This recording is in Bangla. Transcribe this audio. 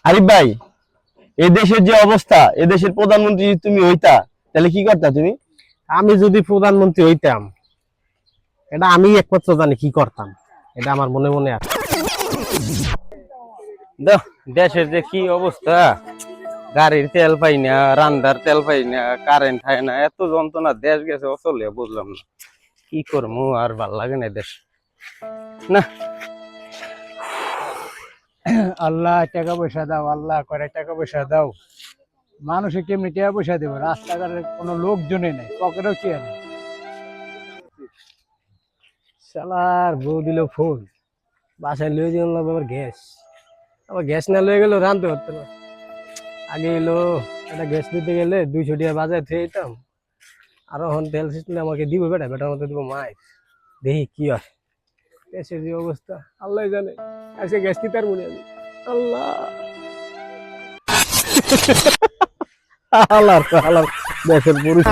আরিফ ভাই, এই দেশের যে অবস্থা, এ দেশের প্রধানমন্ত্রী যদি তুমি হইতা তাহলে কি করতা তুমি? আমি যদি প্রধানমন্ত্রী হইতাম, এটা আমি একমাত্র জানি কি করতাম। এটা আমার মনে মনে আছে। দেশের যে কি অবস্থা, গাড়ির তেল পাই না, রান্দার তেল পাই না, কারেন্ট হয় না, এত যন্ত্রণা, দেশ গেছে অচলে, বুঝলাম না কি করবো। আর ভাল লাগে না দেশ, না। আল্লাহ টাকা পয়সা দাও, আল্লাহ করে টাকা পয়সা দাও। মানুষে কেমনি টাকা পয়সা দেবো? রাস্তাঘাটে কোনো লোকজনই নেই, পকেটও কি নেই। শালার বউ দিল ফোন, বাসায় লয়ে যেতে লাগবে আবার গ্যাস। আবার গ্যাস না লয়ে গেলেও রাঁধতে পারতো না। আগে এলো একটা গ্যাস নিতে গেলে 200 টাকা বাজার থেকে যেতাম, আর এখন তেল সিস্টেমে আমাকে দিব বেটা, বেটার মতো দিব মায়। দেখি কি হয়। গ্যাসের যে অবস্থা আল্লাহ জানে। আজকে গ্যাস নিতে আর মনে আমি আল্লাহ আল্লাহ আল্লাহ দেশের পুরুষ